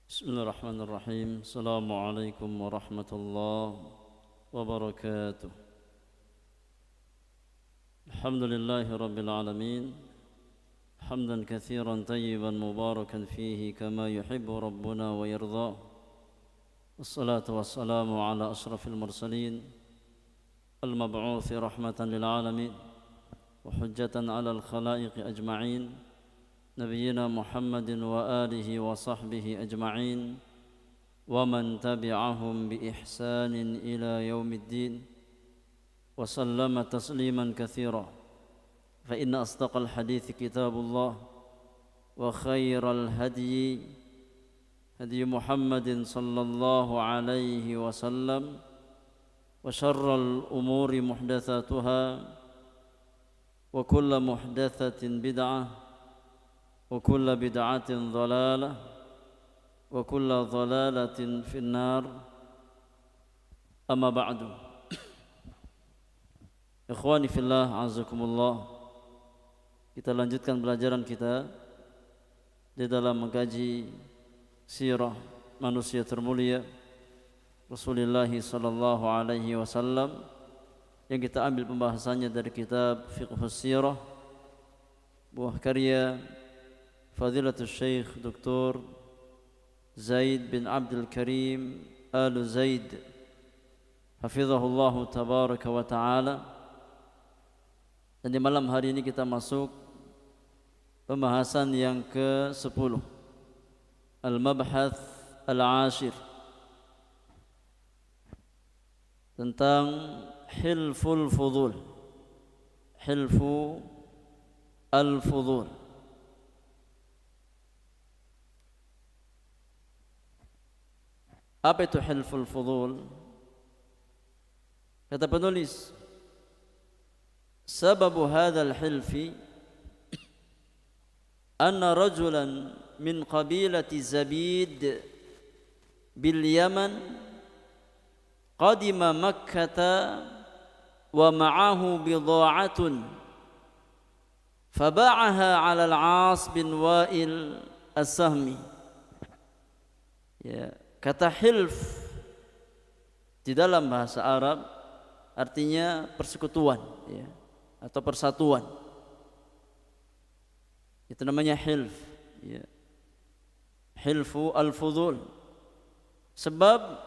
Bismillahirrahmanirrahim. Assalamualaikum warahmatullahi wabarakatuh. Alhamdulillahi rabbil alamin. Hamdan katsiran tayyiban mubarakan fihi kama yuhibbu rabbuna wa yarda. Wassalatu wassalamu ala ashrafil mursalin al-mab'uthi rahmatan lil alamin wa hujjatan ala al-khalaiqi ajma'in. نبينا محمد وآله وصحبه أجمعين ومن تبعهم بإحسان إلى يوم الدين وسلم تسليما كثيرا فإن أصدق الحديث كتاب الله وخير الهدي هدي محمد صلى الله عليه وسلم وشر الأمور محدثاتها وكل محدثة بدعة وكل بدعة ضلالة وكل ضلالة في النار أما بعد Ikhwani fillah azakumullah. Kita lanjutkan pelajaran kita di dalam mengkaji sirah manusia termulia Rasulullah sallallahu alaihi wasallam yang kita ambil pembahasannya dari kitab Fiqhus Sirah buah karya Fadilatul Syekh Dr. Zaid bin Abdul Karim Al Zaid hafizahullahu tabaraka wa ta'ala. Dan di malam hari ini kita masuk pembahasan yang ke-10, Al-Mabhath Al-Ashir, tentang Hilful Fudul, Hilfu Al-Fudul. Apa itu hilful fudul? Kata penulis, sababu hadzal hilfi anna rajulan min qabilati Zabid bil Yaman qadima Makkah wa ma'ahu bidha'atun faba'aha 'ala al-'As bin Wa'il as-Sahmi. Ya, kata hilf di dalam bahasa Arab artinya persekutuan, ya, atau persatuan. Itu namanya hilf, ya. Hilfu al-fudul. Sebab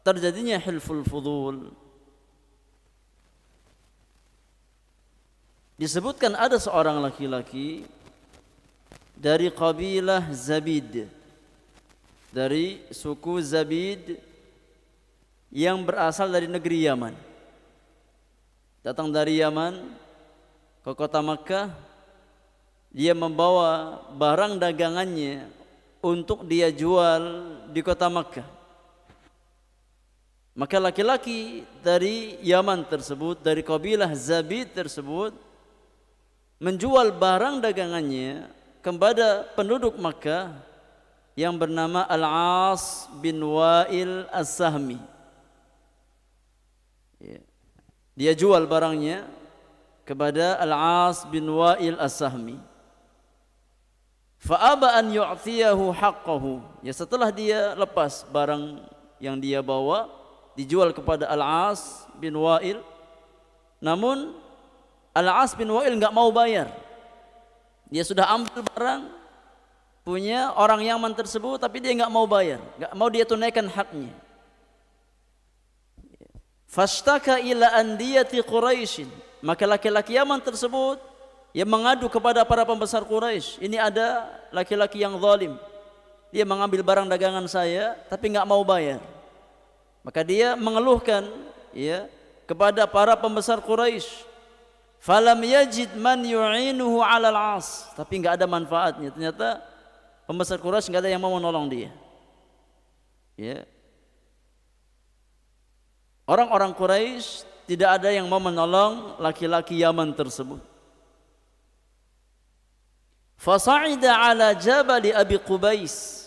terjadinya hilful fudul disebutkan ada seorang laki-laki dari kabilah Zabid, dari suku Zabid yang berasal dari negeri Yaman. Datang dari Yaman ke kota Makkah. Dia membawa barang dagangannya untuk dia jual di kota Makkah. Maka laki-laki dari Yaman tersebut, dari kabilah Zabid tersebut, menjual barang dagangannya kepada penduduk Makkah yang bernama Al-As bin Wa'il as-Sahmi. Dia jual barangnya kepada Al-As bin Wa'il as-Sahmi. Fa'aba an yu'tiyahu haqqahu. Ya, setelah dia lepas barang yang dia bawa, dijual kepada Al-As bin Wa'il. Namun Al-As bin Wa'il enggak mau bayar. Dia sudah ambil barang punya orang Yaman tersebut, tapi dia enggak mau bayar, enggak mau dia tunaikan haknya. Fashtaka ila andiyati Quraisy. Maka laki-laki Yaman tersebut yang mengadu kepada para pembesar Quraisy, ini ada laki-laki yang zalim. Dia mengambil barang dagangan saya tapi enggak mau bayar. Maka dia mengeluhkan, ya, kepada para pembesar Quraisy. Falam yajid man yu'inuhu 'ala al-'as. Tapi enggak ada manfaatnya. Ternyata pembesar Quraisy enggak ada yang mau menolong dia. Ya. Orang-orang Quraisy tidak ada yang mau menolong laki-laki Yaman tersebut. Fasa'ida 'ala jabal Abi Qubais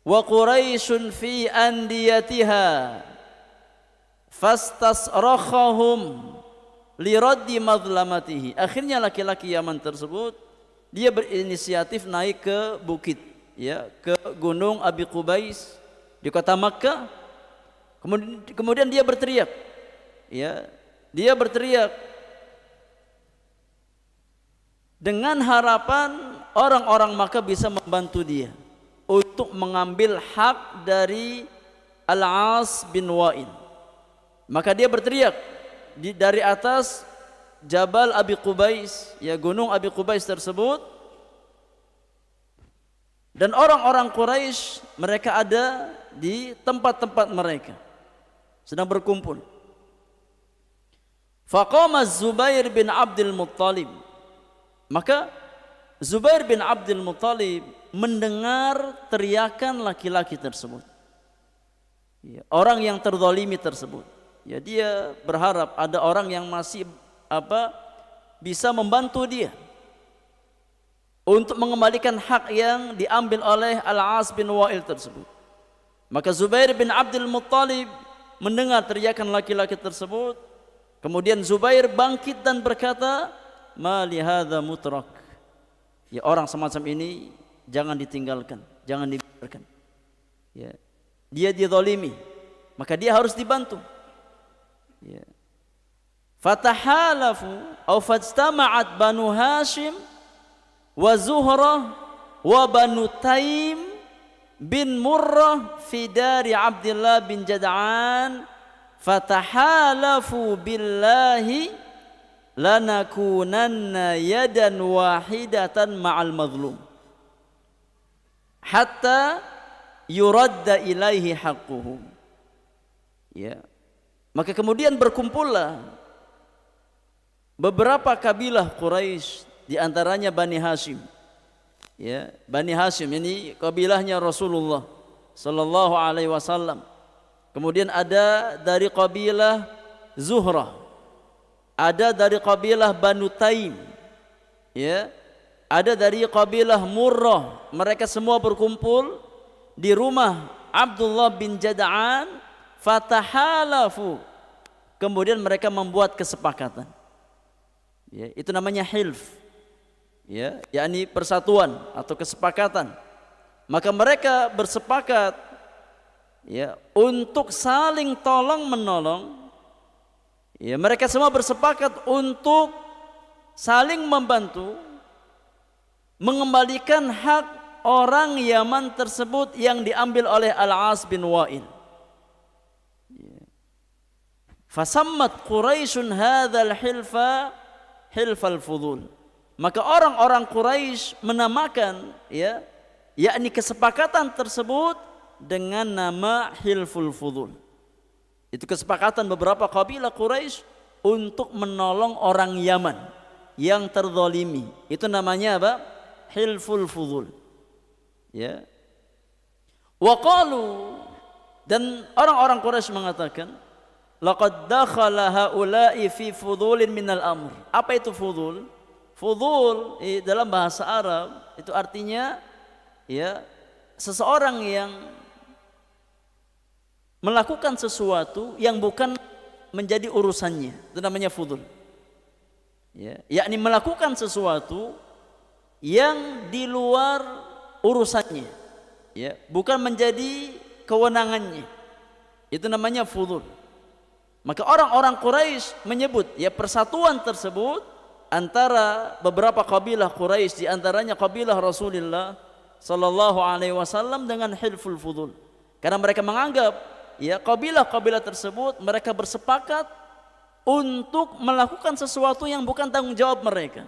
wa Quraisyun fi andiyatiha fastasrakhahum liraddi madlamatihi. Akhirnya laki-laki Yaman tersebut dia berinisiatif naik ke bukit, ya, ke gunung Abi Qubais di kota Makkah. Kemudian dia berteriak, ya, dia berteriak dengan harapan orang-orang Makkah bisa membantu dia untuk mengambil hak dari Al-As bin Wa'il. Maka dia berteriak dari atas Jabal Abi Qubais, ya, gunung Abi Qubais tersebut. Dan orang-orang Quraisy mereka ada di tempat-tempat mereka sedang berkumpul. Faqama Zubair bin Abdul Muttalib. Maka Zubair bin Abdul Muttalib mendengar teriakan laki-laki tersebut, ya, orang yang terzalimi tersebut. Ya, dia berharap ada orang yang masih bisa membantu dia untuk mengembalikan hak yang diambil oleh Al-As bin Wa'il tersebut. Maka Zubair bin Abdul Muttalib mendengar teriakan laki-laki tersebut. Kemudian Zubair bangkit dan berkata, "Ma li hadza mutrak." Ya, orang semacam ini jangan ditinggalkan, jangan dibiarkan. Ya, dia dizalimi, maka dia harus dibantu. Ya. Fatahalafu atau fajtama'at Banu Hashim wa Zuhrah wa Banu Taim bin Murrah fi dari Abdullah bin Jad'an, fatahalafu billahi lanakunanna yadan wahidatan ma'al mazlum hatta yuradda ilaihi haqquhu. Ya. Maka kemudian berkumpullah beberapa kabilah Quraisy, di antaranya Bani Hashim. Ya, Bani Hashim ini kabilahnya Rasulullah sallallahu alaihi wasallam. Kemudian ada dari kabilah Zuhrah, ada dari kabilah Banu Taim, ya, ada dari kabilah Murrah. Mereka semua berkumpul di rumah Abdullah bin Jad'an. Fatahalafu, kemudian mereka membuat kesepakatan, ya, itu namanya hilf, ya, yakni persatuan atau kesepakatan. Maka mereka bersepakat, ya, untuk saling tolong menolong. Ya, mereka semua bersepakat untuk saling membantu mengembalikan hak orang Yaman tersebut yang diambil oleh Al-As bin Wa'il. Fasammat Quraisyun hadzal hilfa hilfal fudul. Maka orang-orang Quraisy menamakan, ya, yakni kesepakatan tersebut dengan nama hilful fudul. Itu kesepakatan beberapa kabilah Quraisy untuk menolong orang Yaman yang terzalimi. Itu namanya apa? Hilful fudul. Ya. Wa qalu, dan orang-orang Quraisy mengatakan, laqad dakhala haula'i fi fudulin minal amr. Apa itu fudul? Fudul dalam bahasa Arab itu artinya, ya, seseorang yang melakukan sesuatu yang bukan menjadi urusannya. Itu namanya fudul. Ya, yakni melakukan sesuatu yang di luar urusannya, ya, bukan menjadi kewenangannya. Itu namanya fudul. Maka orang-orang Quraisy menyebut, ya, persatuan tersebut antara beberapa kabilah Quraisy, di antaranya kabilah Rasulullah sallallahu alaihi wasallam, dengan hilful fudul. Karena mereka menganggap, ya, kabilah-kabilah tersebut mereka bersepakat untuk melakukan sesuatu yang bukan tanggung jawab mereka.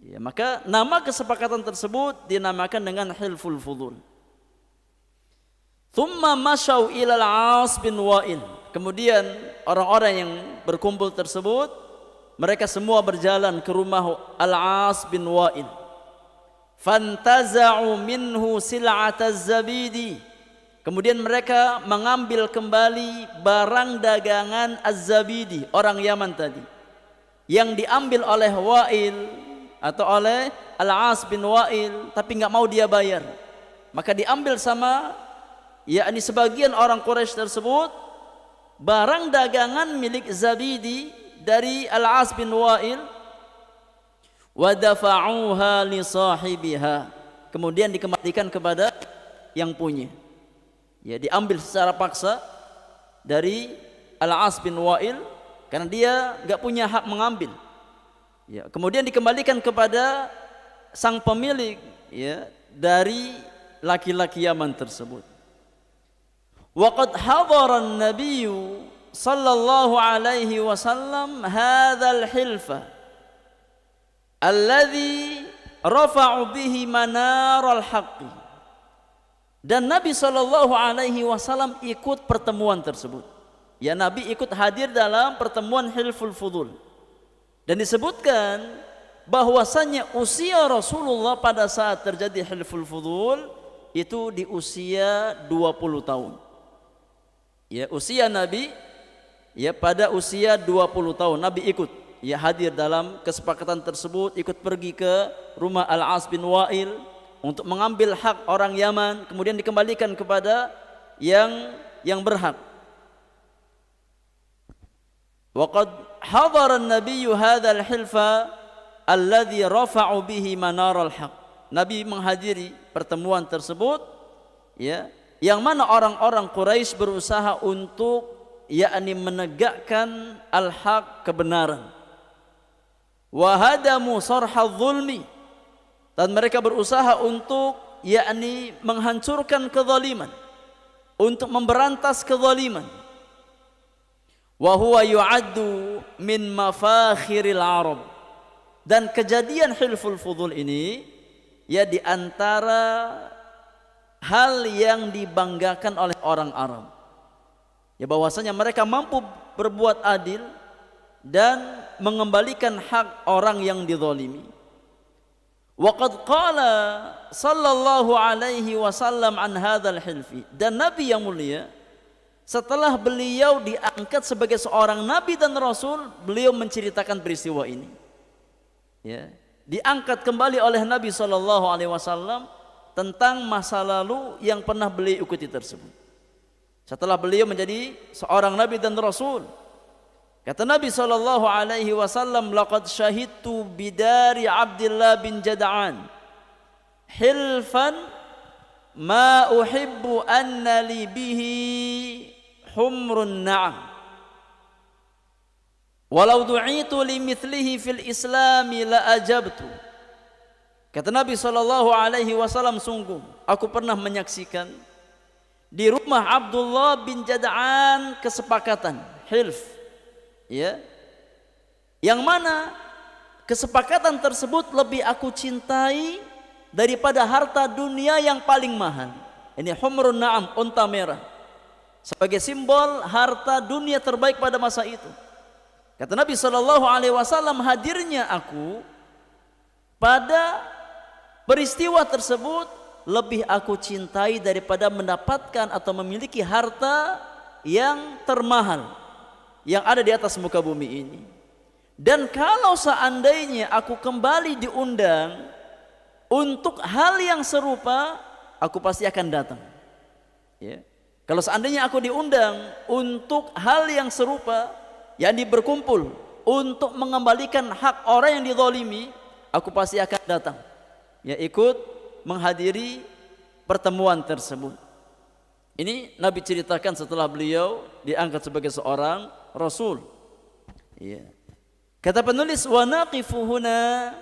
Ya, maka nama kesepakatan tersebut dinamakan dengan hilful fudul. Thumma masyau ila Al-As bin Wa'il. Kemudian orang-orang yang berkumpul tersebut mereka semua berjalan ke rumah Al-As bin Wa'il. Fantaza'u minhu sil'ataz zabidi. Kemudian mereka mengambil kembali barang dagangan Az-Zabidi, orang Yaman tadi, yang diambil oleh Wa'il atau oleh Al-As bin Wa'il, tapi enggak mau dia bayar. Maka diambil sama, yakni sebagian orang Quraisy tersebut, barang dagangan milik Zabidi dari Al-As bin Wa'il, wa dafa'uha li sahibiha, kemudian dikembalikan kepada yang punya. Ya, diambil secara paksa dari Al-As bin Wa'il karena dia enggak punya hak mengambil. Ya, kemudian dikembalikan kepada sang pemilik, ya, dari laki-laki Yaman tersebut. Waqad hadara an-nabiy sallallahu alaihi wasallam hadzal hilfa alladhi rafa'u bihi manaral haqqi. Dan Nabi sallallahu alaihi wasallam ikut pertemuan tersebut. Ya, Nabi ikut hadir dalam pertemuan Hilful Fudul. Dan disebutkan bahwasanya usia Rasulullah pada saat terjadi Hilful Fudul itu di usia 20 tahun. Ya, usia Nabi ya pada usia 20 tahun Nabi ikut ya hadir dalam kesepakatan tersebut, ikut pergi ke rumah Al-As bin Wa'il untuk mengambil hak orang Yaman, kemudian dikembalikan kepada yang berhak. Waqad hadara an-nabiyyu hadzal hilfa alladhi rafa'u bihi manaral haq. Nabi menghadiri pertemuan tersebut, ya, yang mana orang-orang Quraisy berusaha untuk yakni menegakkan al-haq, kebenaran. Wa hadamu sarhadz zulmi, dan mereka berusaha untuk yakni menghancurkan kezaliman, untuk memberantas kezaliman. Wa huwa yu'addu min mafakhiril Arab. Dan kejadian Hilful Fudul ini ya di antara hal yang dibanggakan oleh orang Arab. Ya, bahwasanya mereka mampu berbuat adil dan mengembalikan hak orang yang dizalimi. Waqad qala sallallahu alaihi wasallam an hadzal hilfi. Dan Nabi yang mulia setelah beliau diangkat sebagai seorang nabi dan rasul, beliau menceritakan peristiwa ini. Ya, diangkat kembali oleh Nabi sallallahu alaihi wasallam tentang masa lalu yang pernah beliau ikuti tersebut. Setelah beliau menjadi seorang nabi dan rasul, kata Nabi sallallahu alaihi wasallam, laqad syahidtu bidari Abdullah bin Jad'an hilfan ma uhibbu anna li bihi humrun na'am walau du'itu limithlihi fil islami la ajabtu. Kata Nabi sallallahu alaihi wasallam, sungguh aku pernah menyaksikan di rumah Abdullah bin Jad'an kesepakatan hilf, ya, yang mana kesepakatan tersebut lebih aku cintai daripada harta dunia yang paling mahal. Ini humrun na'am, unta merah, sebagai simbol harta dunia terbaik pada masa itu. Kata Nabi sallallahu alaihi wasallam, hadirnya aku pada peristiwa tersebut lebih aku cintai daripada mendapatkan atau memiliki harta yang termahal yang ada di atas muka bumi ini. Dan kalau seandainya aku kembali diundang untuk hal yang serupa, aku pasti akan datang. Ya. Kalau seandainya aku diundang untuk hal yang serupa, yakni berkumpul untuk mengembalikan hak orang yang dizalimi, aku pasti akan datang. Ya, ikut menghadiri pertemuan tersebut. Ini Nabi ceritakan setelah beliau diangkat sebagai seorang rasul. Ya. Kata penulis, wa naqifu huna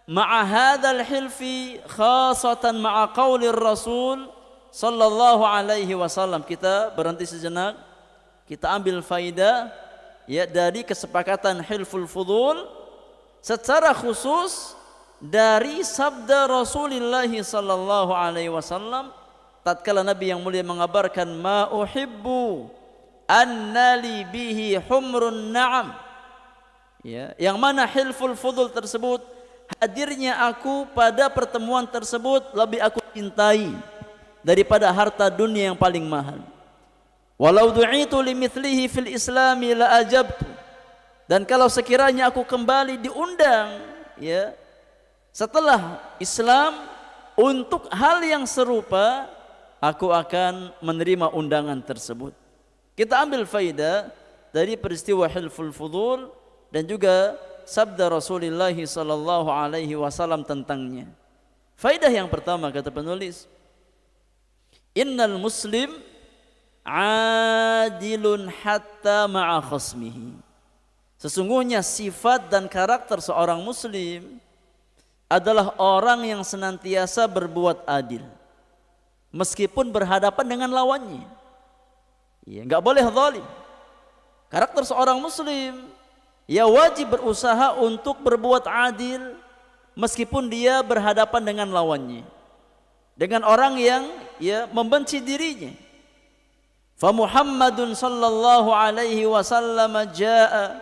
ma'a hadzal hilfi khasatan ma'a qaulir rasul sallallahu alaihi wasallam. Kita berhenti sejenak, kita ambil faidah ya dari kesepakatan Hilful Fudul secara khusus dari sabda Rasulullah sallallahu alaihi wasallam tatkala Nabi yang mulia mengabarkan, ma uhibbu annali bihi humrun na'am, ya, yang mana Hilful Fudul tersebut, hadirnya aku pada pertemuan tersebut lebih aku cintai daripada harta dunia yang paling mahal. Walau du'itu limithlihi fil islami la ajabtu. Dan kalau sekiranya aku kembali diundang ya setelah Islam untuk hal yang serupa, aku akan menerima undangan tersebut. Kita ambil faidah dari peristiwa Hilful Fudul dan juga sabda Rasulullah sallallahu alaihi wasallam tentangnya. Faidah yang pertama kata penulis, innal muslim adilun hatta ma'a khasmihi. Sesungguhnya sifat dan karakter seorang muslim adalah orang yang senantiasa berbuat adil meskipun berhadapan dengan lawannya. Ya, enggak boleh zalim. Karakter seorang muslim, ya wajib berusaha untuk berbuat adil meskipun dia berhadapan dengan lawannya, dengan orang yang ya membenci dirinya. Fa Muhammadun sallallahu alaihi wasallam jaa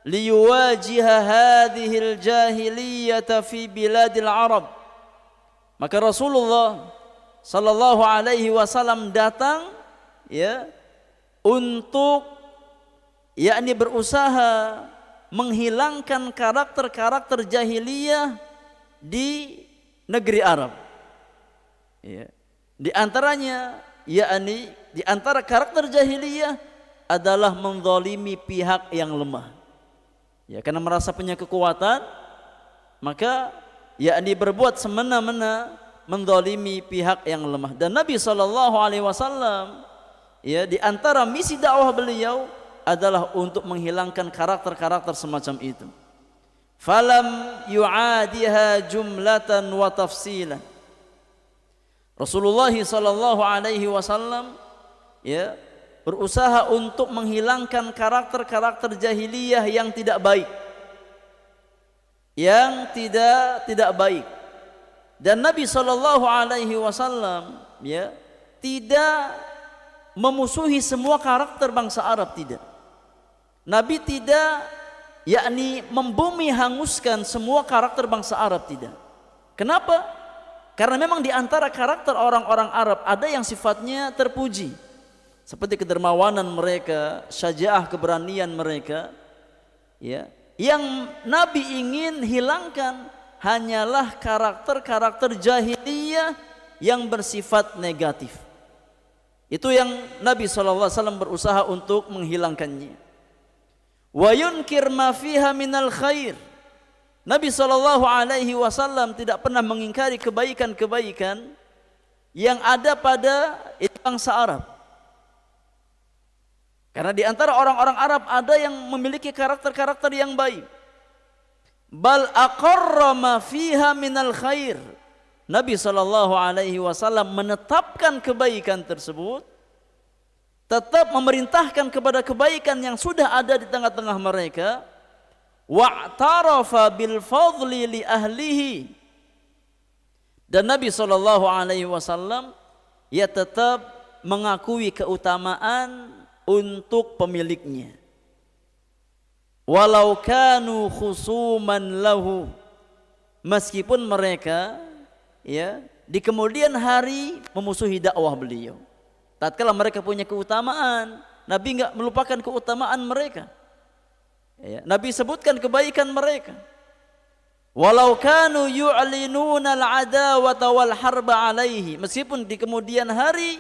liyuwajiha hadhil jahiliyata fi biladil Arab. Maka Rasulullah sallallahu alaihi wasallam datang ya untuk yakni berusaha menghilangkan karakter-karakter jahiliyah di negeri Arab. Ya. Di antaranya yakni di antara karakter jahiliyah adalah menzalimi pihak yang lemah. Ya, karena merasa punya kekuatan, maka yakni berbuat semena-mena menzalimi pihak yang lemah. Dan Nabi sallallahu alaihi wasallam ya di antara misi dakwah beliau adalah untuk menghilangkan karakter-karakter semacam itu. Falam yu'adiha jumlatan wa tafsilan. Rasulullah sallallahu alaihi wasallam ya berusaha untuk menghilangkan karakter-karakter jahiliyah yang tidak baik. Yang tidak baik. Dan Nabi sallallahu alaihi wasallam ya tidak memusuhi semua karakter bangsa Arab, tidak. Nabi tidak yakni membumi hanguskan semua karakter bangsa Arab, tidak. Kenapa? Karena memang di antara karakter orang-orang Arab ada yang sifatnya terpuji, seperti kedermawanan mereka, syaja'ah, keberanian mereka, ya. Yang Nabi ingin hilangkan hanyalah karakter-karakter jahiliyah yang bersifat negatif. Itu yang Nabi SAW berusaha untuk menghilangkannya. Wa yunkir ma fiha minal khair. Nabi SAW tidak pernah mengingkari kebaikan-kebaikan yang ada pada bangsa Arab. Karena di antara orang-orang Arab ada yang memiliki karakter-karakter yang baik. Bal aqarra ma fiha minal khair. Nabi SAW menetapkan kebaikan tersebut, tetap memerintahkan kepada kebaikan yang sudah ada di tengah-tengah mereka. Wa'tarafa bil fadli li ahlihi. Dan Nabi SAW ia tetap mengakui keutamaan untuk pemiliknya. Walau kanu khusuman lahu. Meskipun mereka ya di kemudian hari memusuhi dakwah beliau. Tatkala mereka punya keutamaan, Nabi enggak melupakan keutamaan mereka. Ya, Nabi sebutkan kebaikan mereka. Walau kanu yu'linuna al-adawata wal harba alaihi. Meskipun di kemudian hari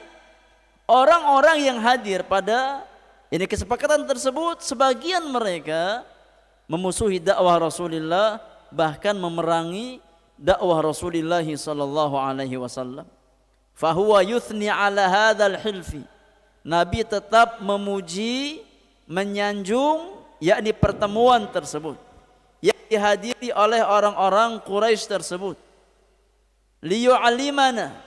orang-orang yang hadir pada ini kesepakatan tersebut, sebagian mereka memusuhi dakwah Rasulullah, bahkan memerangi dakwah Rasulullah sallallahu alaihi wasallam. Fahuwa yuthni ala hadzal hilfi. Nabi tetap memuji, menyanjung yakni pertemuan tersebut yang dihadiri oleh orang-orang Quraisy tersebut. Liyu'allimana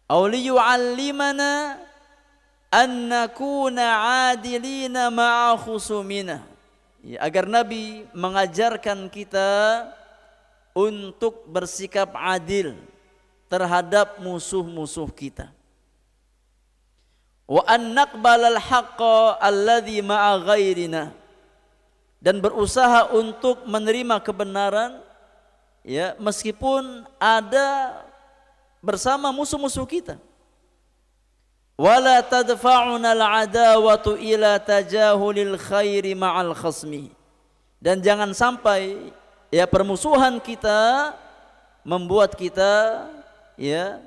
atau liyu'allimana an nakuna adilina ma'a khusumina. Ya, agar Nabi mengajarkan kita untuk bersikap adil terhadap musuh-musuh kita. Wa an naqbalal haqqa alladhi ma'a ghairina. Dan berusaha untuk menerima kebenaran ya meskipun ada bersama musuh-musuh kita. Wala tadfa'una al-adawatu ila tajahulil khairi ma'al khasmi. Dan jangan sampai ya permusuhan kita membuat kita ya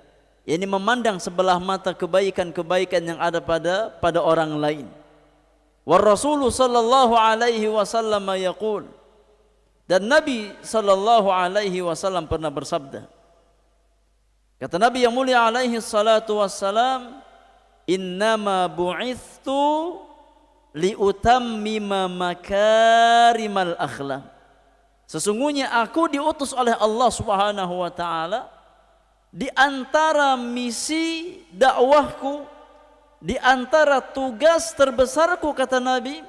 yakni memandang sebelah mata kebaikan-kebaikan yang ada pada orang lain. Wa Rasulullah sallallahu alaihi wasallam yaqul, dan Nabi sallallahu alaihi wasallam pernah bersabda, kata Nabi yang mulia alaihi salatu wassalam, innama bu'ithtu liutammima makarimal akhlaq. Sesungguhnya aku diutus oleh Allah Subhanahu wa taala, di antara misi dakwahku, di antara tugas terbesarku kata Nabi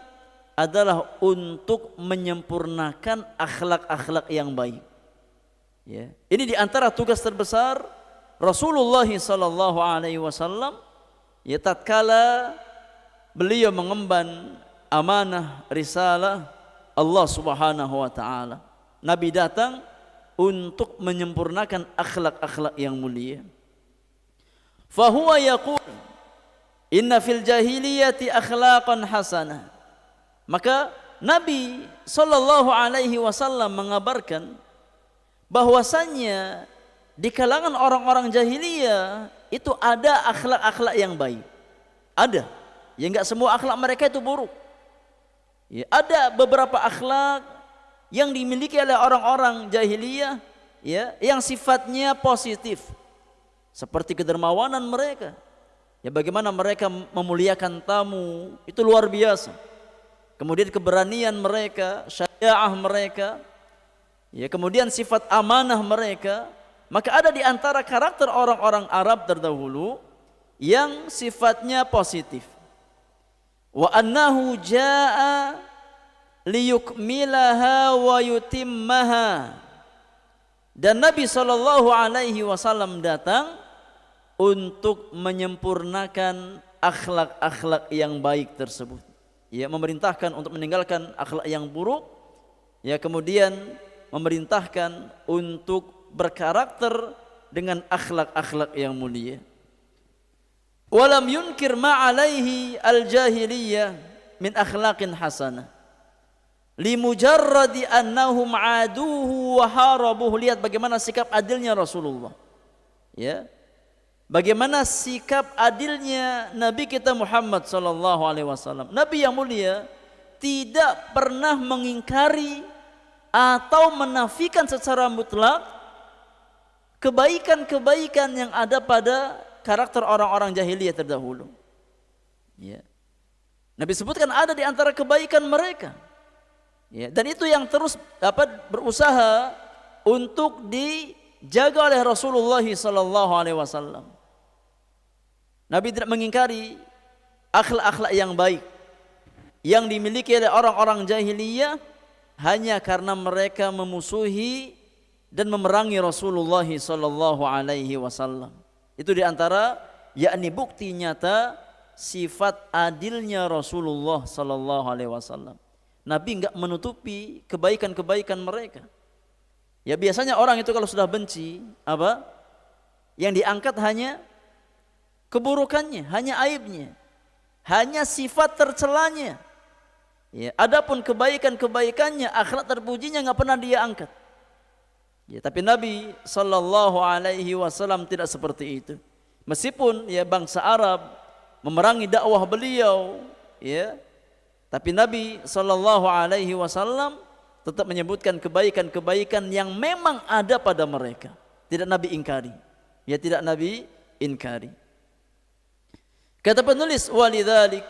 adalah untuk menyempurnakan akhlak-akhlak yang baik. Ya. Ini di antara tugas terbesar Rasulullah sallallahu alaihi wasallam, ya, tatkala beliau mengemban amanah risalah Allah Subhanahu wa taala. Nabi datang untuk menyempurnakan akhlak-akhlak yang mulia. Fahuwa yaqul inna fil jahiliyati akhlaqan hasanah. Maka Nabi sallallahu alaihi wasallam mengabarkan bahwasannya di kalangan orang-orang jahiliyah itu ada akhlak-akhlak yang baik. Ada. Ya, enggak semua akhlak mereka itu buruk. Ya, ada beberapa akhlak yang dimiliki oleh orang-orang jahiliyah, ya, yang sifatnya positif, seperti kedermawanan mereka, ya, bagaimana mereka memuliakan tamu, itu luar biasa. Kemudian keberanian mereka, syaja'ah mereka, ya, kemudian sifat amanah mereka. Maka ada di antara karakter orang-orang Arab terdahulu yang sifatnya positif. Wa annahu jaa liyukmilaha wa yutimmaha. Dan Nabi sallallahu alaihi wasallam datang untuk menyempurnakan akhlak-akhlak yang baik tersebut. Ya, memerintahkan untuk meninggalkan akhlak yang buruk, ya, kemudian memerintahkan untuk berkarakter dengan akhlak-akhlak yang mulia. Walam yunkir ma alaihi al-jahiliyah min akhlaqin hasanah limujarradi annahum aduhu wa harabuhu. Lihat bagaimana sikap adilnya Rasulullah, ya, bagaimana sikap adilnya Nabi kita Muhammad sallallahu alaihi wasallam. Nabi yang mulia tidak pernah mengingkari atau menafikan secara mutlak kebaikan-kebaikan yang ada pada karakter orang-orang jahiliyah terdahulu. Ya. Nabi sebutkan ada di antara kebaikan mereka. Ya, dan itu yang terus dapat berusaha untuk dijaga oleh Rasulullah sallallahu alaihi wasallam. Nabi tidak mengingkari akhlak-akhlak yang baik yang dimiliki oleh orang-orang jahiliyah hanya karena mereka memusuhi dan memerangi Rasulullah sallallahu alaihi wasallam. Itu di antara yakni bukti nyata sifat adilnya Rasulullah sallallahu alaihi wasallam. Nabi enggak menutupi kebaikan-kebaikan mereka. Ya, biasanya orang itu kalau sudah benci, apa? Yang diangkat hanya keburukannya, hanya aibnya, hanya sifat tercelanya. Ya, adapun kebaikan-kebaikannya, akhlak terpujinya enggak pernah dia angkat. Ya, tapi Nabi sallallahu alaihi wasallam tidak seperti itu. Meskipun ya bangsa Arab memerangi dakwah beliau, ya, tapi Nabi sallallahu alaihi wasallam tetap menyebutkan kebaikan-kebaikan yang memang ada pada mereka. Tidak Nabi ingkari. Ya, tidak Nabi ingkari. Kata penulis, walidzalik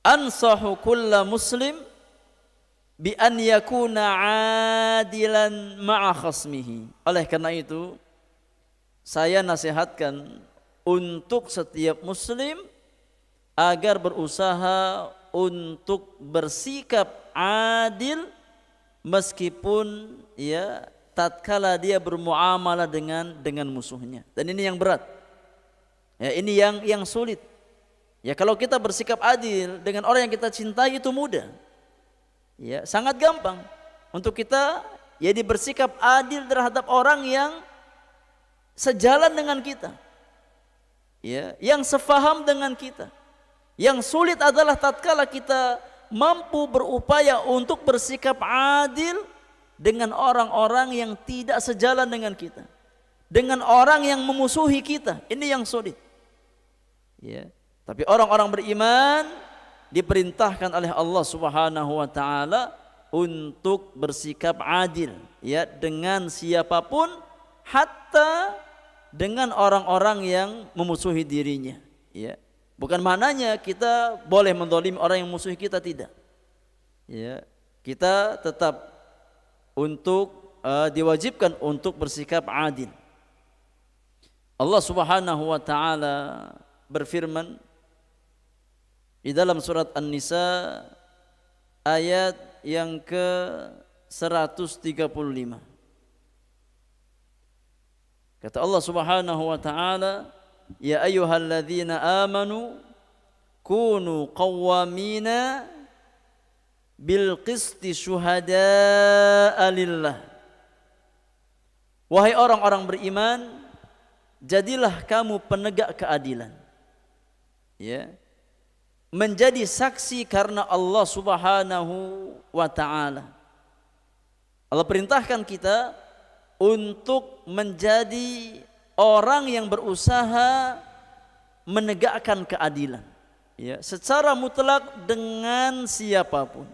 ansahu kulla muslim bi an yakuna adilan ma'a khasmihi. Oleh karena itu saya nasihatkan untuk setiap muslim agar berusaha untuk bersikap adil meskipun ya tatkala dia bermuamalah dengan musuhnya. Dan ini yang berat. Ya, ini yang sulit. Ya, kalau kita bersikap adil dengan orang yang kita cintai itu mudah. Ya, sangat gampang untuk kita jadi bersikap adil terhadap orang yang sejalan dengan kita. Ya, yang sefaham dengan kita. Yang sulit adalah tatkala kita mampu berupaya untuk bersikap adil dengan orang-orang yang tidak sejalan dengan kita. dengan orang yang memusuhi kita. Ini yang sulit. Ya. Tapi orang-orang beriman diperintahkan oleh Allah Subhanahu wa taala untuk bersikap adil, ya, dengan siapapun, hatta dengan orang-orang yang memusuhi dirinya, ya. Bukan maknanya kita boleh menzalimi orang yang memusuhi kita, tidak. Ya, kita tetap diwajibkan untuk bersikap adil. Allah Subhanahu wa taala berfirman di dalam surat An-Nisa ayat yang ke-135. Kata Allah Subhanahu wa taala, ya ayyuhalladzina amanu kunu qawwamina bil qisti syuhada'a lillah. Wahai orang-orang beriman, jadilah kamu penegak keadilan, ya, menjadi saksi karena Allah Subhanahu wa taala. Allah perintahkan kita untuk menjadi orang yang berusaha menegakkan keadilan, ya, secara mutlak dengan siapapun.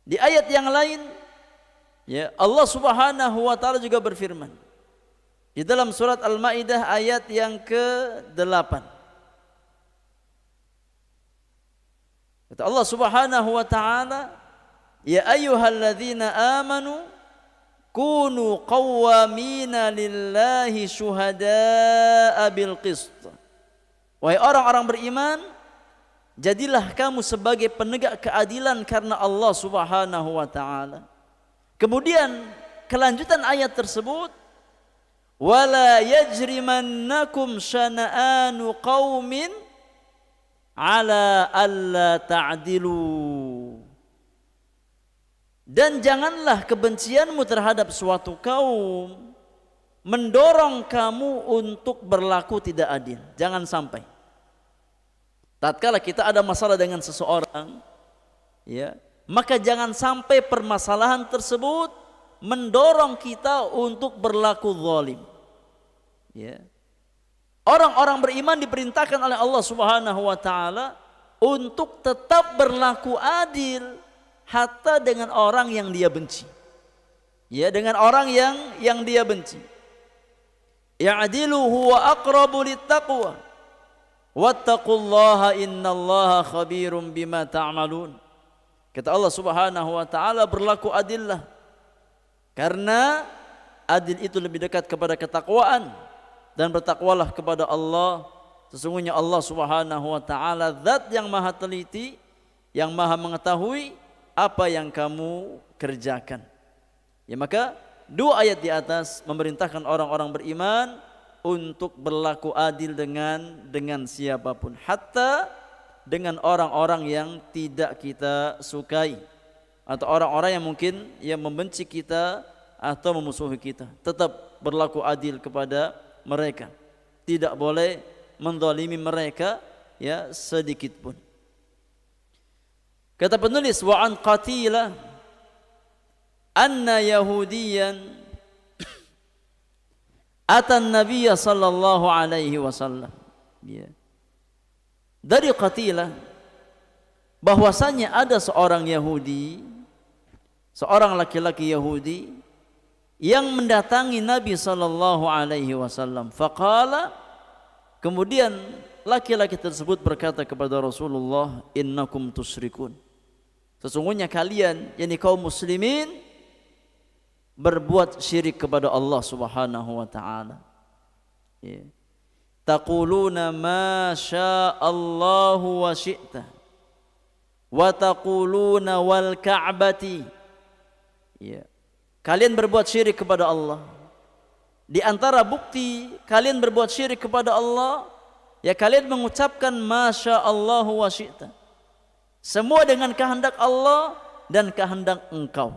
Di ayat yang lain, ya, Allah Subhanahu wa taala juga berfirman di dalam surat Al-Maidah ayat yang ke-8. Kata Allah Subhanahu wa taala, ya ayyuhalladzina amanu kunu qawwamina lillahi syuhada'a bil qist. Wahai orang-orang beriman, jadilah kamu sebagai penegak keadilan karena Allah Subhanahu wa taala. Kemudian kelanjutan ayat tersebut, wala yajrimannakum syana'anu qaumin ala alla ta'dilu. Dan janganlah kebencianmu terhadap suatu kaum mendorong kamu untuk berlaku tidak adil. Jangan sampai tatkala kita ada masalah dengan seseorang, ya, maka jangan sampai permasalahan tersebut mendorong kita untuk berlaku zalim. Ya. Orang-orang beriman diperintahkan oleh Allah Subhanahu wa taala untuk tetap berlaku adil hatta dengan orang yang dia benci. Ya, dengan orang yang dia benci. Ya'dilu huwa aqrabu littaqwa. Wattaqullaha innallaha khabirum bima ta'malun. Kata Allah Subhanahu wa taala, berlaku adillah, karena adil itu lebih dekat kepada ketakwaan, dan bertakwalah kepada Allah. Sesungguhnya Allah Subhanahu wa taala zat yang maha teliti, yang maha mengetahui apa yang kamu kerjakan. Ya, maka dua ayat di atas memerintahkan orang-orang beriman untuk berlaku adil dengan siapapun, hatta dengan orang-orang yang tidak kita sukai atau orang-orang yang mungkin yang membenci kita atau memusuhi kita. Tetap berlaku adil kepada mereka. Tidak boleh menzalimi mereka, ya, sedikit pun. Kata penulis, wa an Qatilah anna yahudiyan atan nabiyya sallallahu alaihi wasallam. Ya. Dari Qatilah bahwasanya ada seorang Yahudi, seorang laki-laki Yahudi yang mendatangi Nabi sallallahu alaihi wasallam. Faqala, kemudian laki-laki tersebut berkata kepada Rasulullah, innakum tusyrikun. Sesungguhnya kalian, yakni kaum muslimin, berbuat syirik kepada Allah Subhanahu wa taala. Ya. Taquluna ma sya'allahu wa syi'ta wa taquluna wal ka'bati. Ya. Kalian berbuat syirik kepada Allah. Di antara bukti kalian berbuat syirik kepada Allah, ya, kalian mengucapkan ma sya'allahu wa syi'ta. Semua dengan kehendak Allah dan kehendak engkau.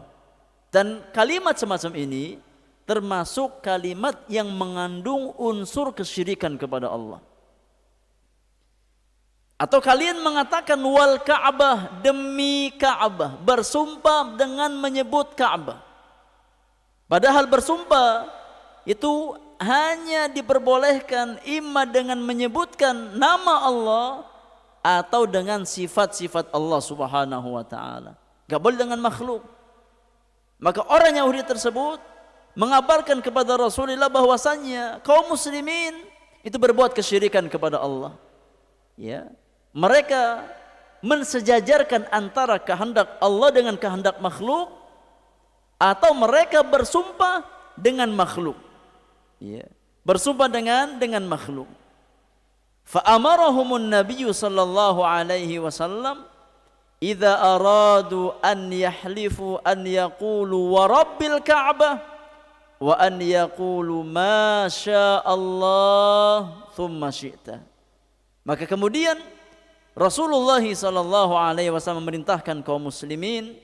Dan kalimat semacam ini termasuk kalimat yang mengandung unsur kesyirikan kepada Allah. Atau kalian mengatakan wal Ka'bah, demi Ka'bah, bersumpah dengan menyebut Ka'bah. Padahal bersumpah itu hanya diperbolehkan imma dengan menyebutkan nama Allah atau dengan sifat-sifat Allah Subhanahu wa taala. Enggak boleh dengan makhluk. Maka orang Yahudi tersebut mengabarkan kepada Rasulullah bahwasannya kaum muslimin itu berbuat kesyirikan kepada Allah. Ya. Mereka mensejajarkan antara kehendak Allah dengan kehendak makhluk, atau mereka bersumpah dengan makhluk. Ya. Bersumpah dengan makhluk. Fa'amarahumun nabiyyu sallallahu alaihi wasallam idza aradu an yahlifu an yaqulu wa rabbil ka'bah wa an yaqulu ma syaa Allah thumma syi'ta. Maka kemudian Rasulullah sallallahu alaihi wasallam memerintahkan kaum muslimin,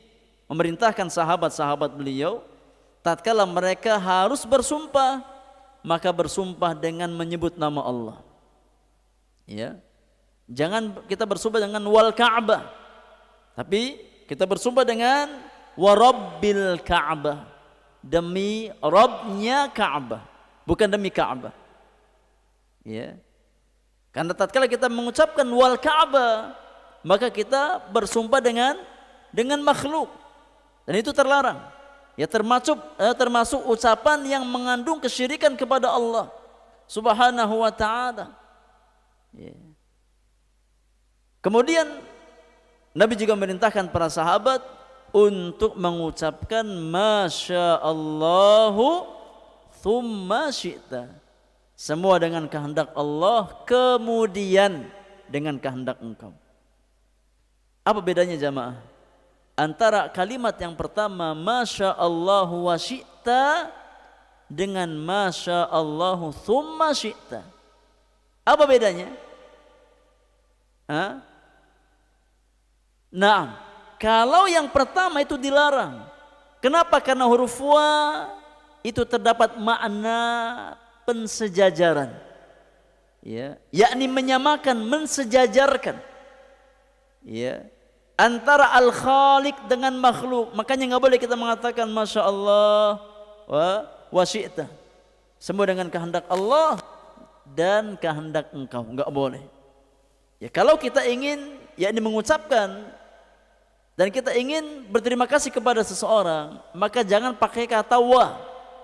memerintahkan sahabat-sahabat beliau, tatkala mereka harus bersumpah, maka bersumpah dengan menyebut nama Allah. Ya. Jangan kita bersumpah dengan wal Ka'bah, tapi kita bersumpah dengan wa rabbil Ka'bah, demi Rabbnya Ka'bah, bukan demi Ka'bah. Ya. Karena tatkala kita mengucapkan wal Ka'bah, maka kita bersumpah dengan makhluk, dan itu terlarang. Ya, termasuk ucapan yang mengandung kesyirikan kepada Allah Subhanahu wa taala. Ya. Kemudian Nabi juga memerintahkan para sahabat untuk mengucapkan masya Allahu thumma syi'ta, semua dengan kehendak Allah kemudian dengan kehendak engkau. Apa bedanya jamaah antara kalimat yang pertama masya Allahu wa syi'ta dengan masya Allahu thumma syi'ta? Apa bedanya? Nah, kalau yang pertama itu dilarang. Kenapa? Karena huruf wa itu terdapat makna pensejajaran. Ya, yakni menyamakan, mensejajarkan. Ya, antara al-khaliq dengan makhluk. Makanya enggak boleh kita mengatakan masya Allah wa syi'ta, semua dengan kehendak Allah dan kehendak engkau, enggak boleh. Ya, kalau kita ingin yakni mengucapkan dan kita ingin berterima kasih kepada seseorang, maka jangan pakai kata wa,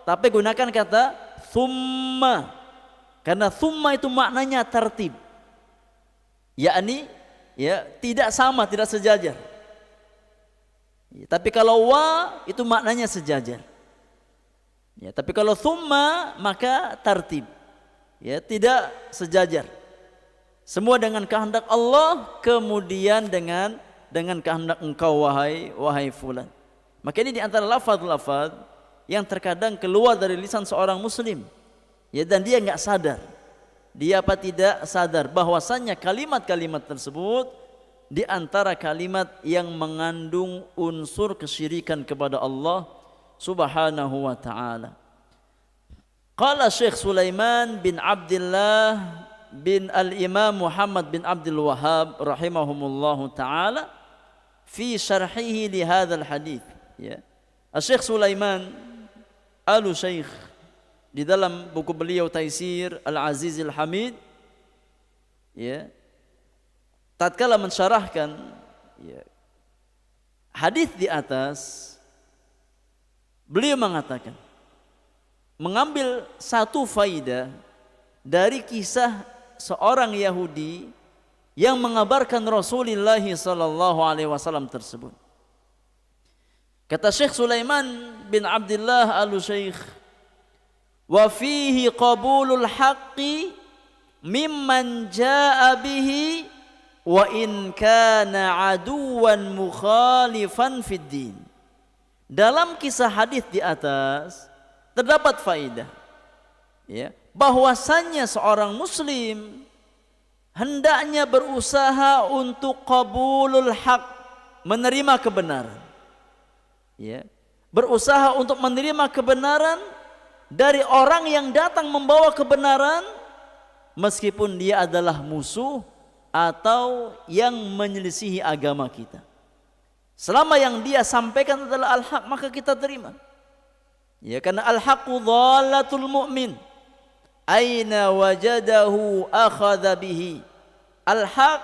tapi gunakan kata thumma. Karena thumma itu maknanya tertib. Yakni ya tidak sama, tidak sejajar. Ya, tapi kalau wa itu maknanya sejajar. Ya, tapi kalau thumma maka tertib. Ya, tidak sejajar. Semua dengan kehendak Allah kemudian dengan kehendak engkau wahai fulan. Maka ini di antara lafaz-lafaz yang terkadang keluar dari lisan seorang muslim. Ya, dan dia enggak sadar. Dia tidak sadar bahwasannya kalimat-kalimat tersebut di antara kalimat yang mengandung unsur kesyirikan kepada Allah Subhanahu wa taala. Qala Syekh Sulaiman bin Abdullah bin Al-Imam Muhammad bin Abdul Wahhab rahimahumullahu taala fi syarhihi li hadzal hadits. Ya. Syekh Sulaiman Al-Syekh di dalam buku beliau Taisir Al-Aziz Al-Hamid, ya, tatkala mensyarahkan ya, hadis di atas, beliau mengatakan, mengambil satu faidah dari kisah seorang Yahudi yang mengabarkan Rasulullah sallallahu alaihi wasallam tersebut. Kata Syekh Sulaiman bin Abdullah Al-Syekh, wa fihi qabulul haqqi mimman jaa bihi wa in kana aduwan mukhalifan fid din. Dalam kisah hadis di atas terdapat faedah, ya, bahwasannya seorang muslim hendaknya berusaha untuk qabulul haq, menerima kebenaran. Ya, berusaha untuk menerima kebenaran dari orang yang datang membawa kebenaran, meskipun dia adalah musuh atau yang menyelisihi agama kita. Selama yang dia sampaikan adalah al-haq, maka kita terima. Ya, karena al-haqqu dhalatul mu'min. aina wajadahu akhadha bihi. Al-haq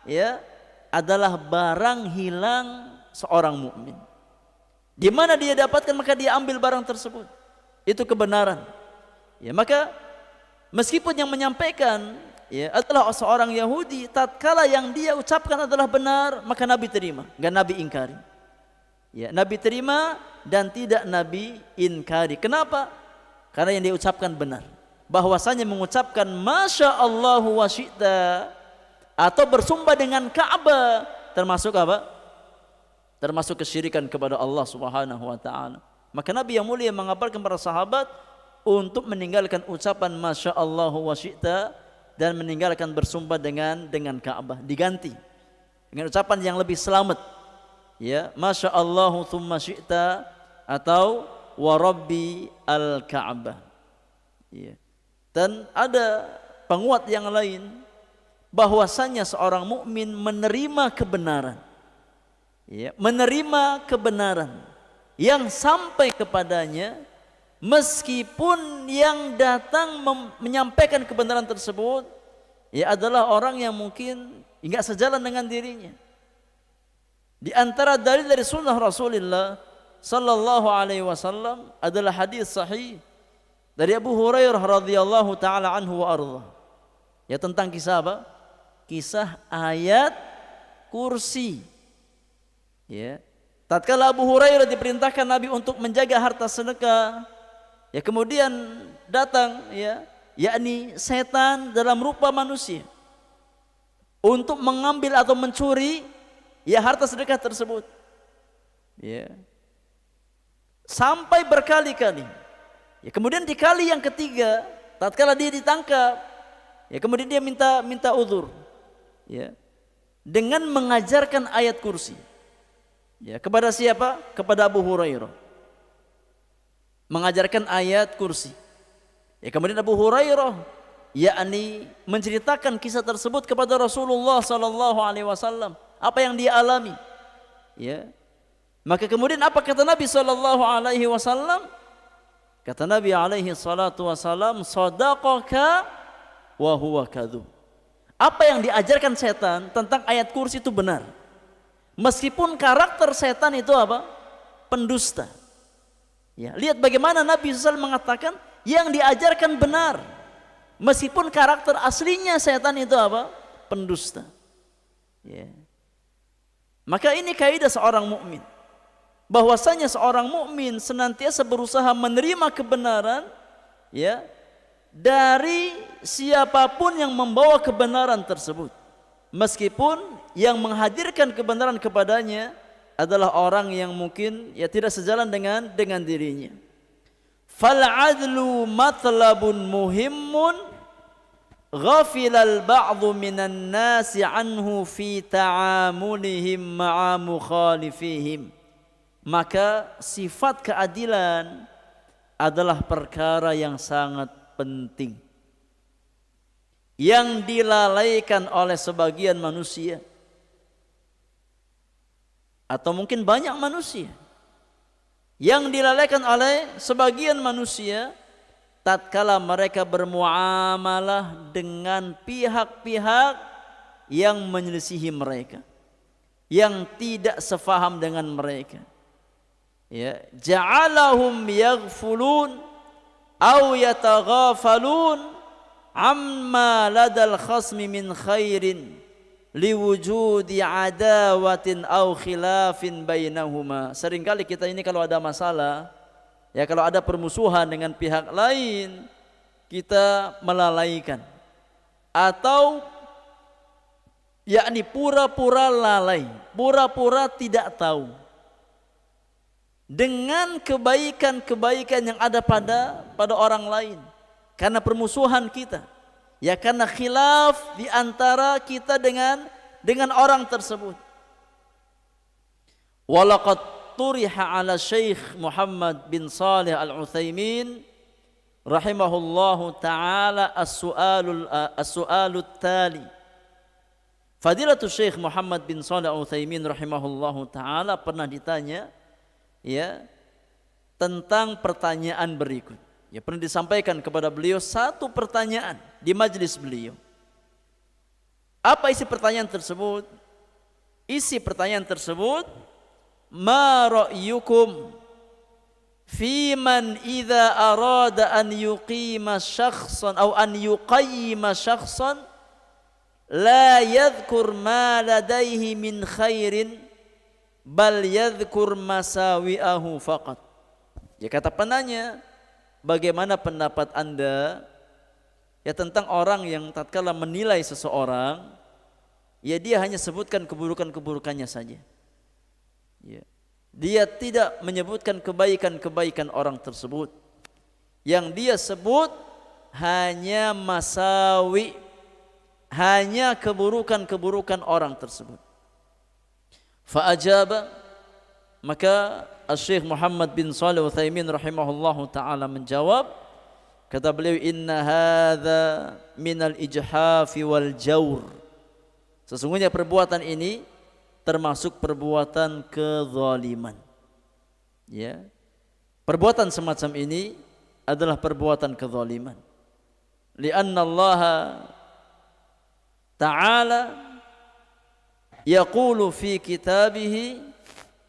ya adalah barang hilang seorang mukmin. Di mana dia dapatkan maka dia ambil barang tersebut. Itu kebenaran. Ya, maka meskipun yang menyampaikan ya adalah seorang Yahudi, tatkala yang dia ucapkan adalah benar, maka Nabi terima, enggak Nabi ingkari. Ya, Nabi terima dan tidak Nabi ingkari. Kenapa? Karena yang dia ucapkan benar. Bahwasanya mengucapkan Masya Allah wa syi'ta atau bersumpah dengan Ka'bah termasuk apa? Termasuk kesyirikan kepada Allah Subhanahu wa taala. Maka Nabi yang mulia mengabarkan para sahabat untuk meninggalkan ucapan Masya Allah wa syi'ta dan meninggalkan bersumpah dengan Ka'bah, diganti dengan ucapan yang lebih selamat. Ya, Masya Allah thumma syi'ta atau wa rabbi al-Ka'bah. Ya. Dan ada penguat yang lain bahwasanya seorang mukmin menerima kebenaran, ya, menerima kebenaran yang sampai kepadanya, meskipun yang datang menyampaikan kebenaran tersebut ya adalah orang yang mungkin enggak sejalan dengan dirinya. Di antara dalil dari sunnah Rasulullah sallallahu alaihi wasallam adalah hadis sahih dari Abu Hurairah radhiyallahu taala anhu wa ardhah. Ya, tentang kisah apa? Kisah ayat kursi. Ya. Tatkala Abu Hurairah diperintahkan Nabi untuk menjaga harta sedekah, ya kemudian datang ya, yakni setan dalam rupa manusia untuk mengambil atau mencuri ya harta sedekah tersebut. Ya. Sampai berkali-kali. Ya, kemudian di kali yang ketiga, tatkala dia ditangkap, ya kemudian dia minta uzur, ya, dengan mengajarkan ayat kursi. Ya, kepada siapa? Kepada Abu Hurairah. Mengajarkan ayat kursi. Ya, kemudian Abu Hurairah yakni menceritakan kisah tersebut kepada Rasulullah sallallahu alaihi wasallam, apa yang dia alami. Ya. Maka kemudian apa kata Nabi sallallahu alaihi wasallam? Kata Nabi alaihi salatu wasalam, sadaqaka wa huwa kadzub. Apa yang diajarkan setan tentang ayat kursi itu benar. Meskipun karakter setan itu apa? Pendusta. Ya, lihat bagaimana Nabi SAW mengatakan yang diajarkan benar. Meskipun karakter aslinya setan itu apa? Pendusta. Ya. Maka ini kaidah seorang mukmin. Bahwasanya seorang mukmin senantiasa berusaha menerima kebenaran ya dari siapapun yang membawa kebenaran tersebut, meskipun yang menghadirkan kebenaran kepadanya adalah orang yang mungkin ya tidak sejalan dengan dirinya. Fal adlu matlabun muhimmun ghafilal ba'dhu minan nasi anhu fi ta'amulihim ma'a mukhalifihim. Maka sifat keadilan adalah perkara yang sangat penting yang dilalaikan oleh sebagian manusia atau mungkin banyak manusia, yang dilalaikan oleh sebagian manusia tatkala mereka bermuamalah dengan pihak-pihak yang menyelisihi mereka, yang tidak sefaham dengan mereka. Ya, ja'alahum yaghfulun aw yataghafalun amma ladal khasmi min khairin liwujudi adawatin aw khilafin bainahuma. Seringkali kita ini kalau ada masalah, ya kalau ada permusuhan dengan pihak lain, kita melalaikan atau yakni pura-pura lalai, pura-pura tidak tahu dengan kebaikan-kebaikan yang ada pada orang lain karena permusuhan kita, ya karena khilaf di antara kita dengan orang tersebut. Walaqad turiha ala Syekh Muhammad bin Shalih Al-Utsaimin rahimahullahu taala as-su'alut tali. Fadilatul Syekh Muhammad bin Shalih Al-Utsaimin rahimahullahu taala pernah ditanya ya tentang pertanyaan berikut. Ya, pernah disampaikan kepada beliau satu pertanyaan di majelis beliau. Apa isi pertanyaan tersebut? Isi pertanyaan tersebut, ma ra'yukum fi man idza arada an yuqima syakhsan aw an yuqayyima syakhsan la yadhkur ma ladaihi min khairin bal yadhkur masawi'ahu faqat. Ya, kata penanya, bagaimana pendapat Anda ya tentang orang yang tatkala menilai seseorang, ya dia hanya sebutkan keburukan-keburukannya saja. Ya. Dia tidak menyebutkan kebaikan-kebaikan orang tersebut. Yang dia sebut hanya masawi, hanya keburukan-keburukan orang tersebut. Fa'ajaba, maka Syekh Muhammad bin Shalih Al-Utsaimin rahimahullahu taala menjawab, kata beliau, inna hadza minal ijhafi wal jawr. Sesungguhnya perbuatan ini termasuk perbuatan kezaliman. Ya. Perbuatan semacam ini adalah perbuatan kezaliman. Lianna Allah Ta'ala yaqulu fi kitabih,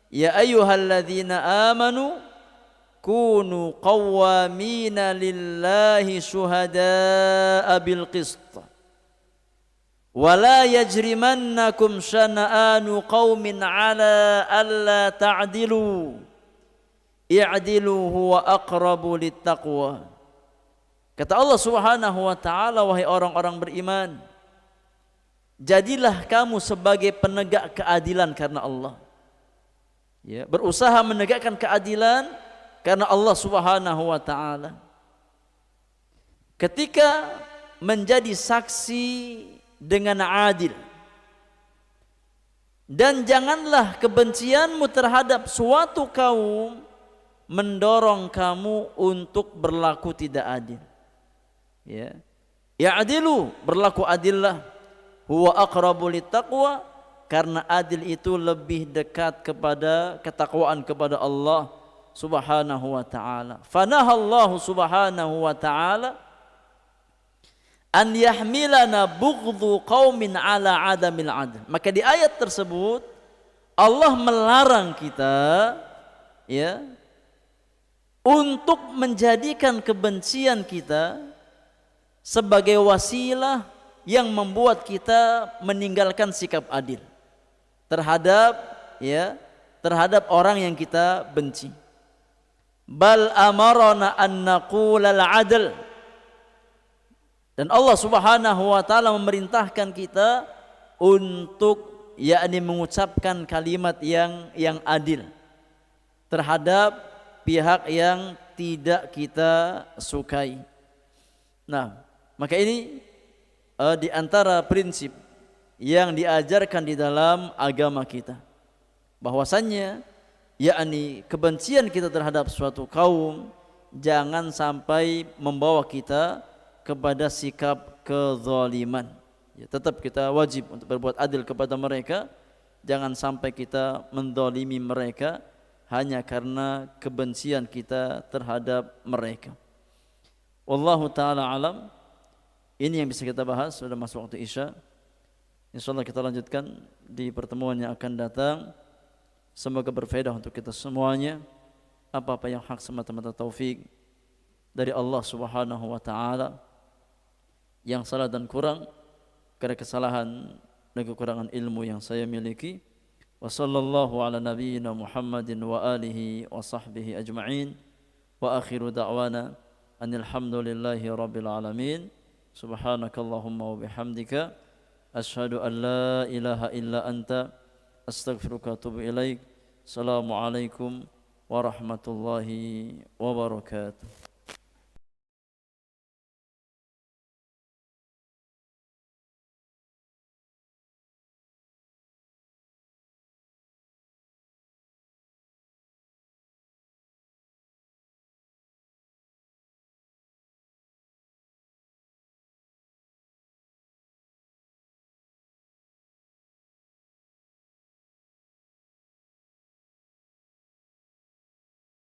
ya ayyuhalladzina amanu kunu qawwamina lillahi syuhada'a bil qist wa la yajrimannakum syana'anu qaumin ala alla ta'dilu i'dilu huwa aqrabu littaqwa. Kata Allah Subhanahu wa taala, wahai orang-orang beriman, jadilah kamu sebagai penegak keadilan karena Allah. Ya, berusaha menegakkan keadilan karena Allah Subhanahu wa taala. Ketika menjadi saksi dengan adil, dan janganlah kebencianmu terhadap suatu kaum mendorong kamu untuk berlaku tidak adil. Ya, ya'dilu, berlaku adillah, huwa aqrabu littaqwa, karena adil itu lebih dekat kepada ketakwaan kepada Allah Subhanahu wa taala. Fanahallahu Subhanahu wa taala an yahmilana bughdhu qaumin ala adamil adl. Maka di ayat tersebut Allah melarang kita, ya, untuk menjadikan kebencian kita sebagai wasilah yang membuat kita meninggalkan sikap adil terhadap, ya, terhadap orang yang kita benci. Bal amarana an naqula al-adl. Dan Allah Subhanahu wa taala memerintahkan kita untuk, yakni, mengucapkan kalimat yang adil terhadap pihak yang tidak kita sukai. Nah, maka ini di antara prinsip yang diajarkan di dalam agama kita, bahwasannya, yakni, kebencian kita terhadap suatu kaum jangan sampai membawa kita kepada sikap kezaliman. Ya, tetap kita wajib untuk berbuat adil kepada mereka. Jangan sampai kita menzalimi mereka hanya karena kebencian kita terhadap mereka. Wallahu ta'ala alam. Ini yang bisa kita bahas, sudah masuk waktu Isya. InsyaAllah kita lanjutkan di pertemuan yang akan datang. Semoga berfaedah untuk kita semuanya. Apa-apa yang hak semata-mata taufik dari Allah Subhanahu wa ta'ala. Yang salah dan kurang karena kesalahan dan kekurangan ilmu yang saya miliki. Wa sallallahu ala nabiyyina Muhammadin wa alihi wa sahbihi ajma'in. Wa akhiru da'wana anil hamdulillahi rabbil alamin. Subhanakallahumma wa bihamdika asyhadu an la ilaha illa anta astaghfiruka wa atubu ilaik. Assalamualaikum warahmatullahi wabarakatuh.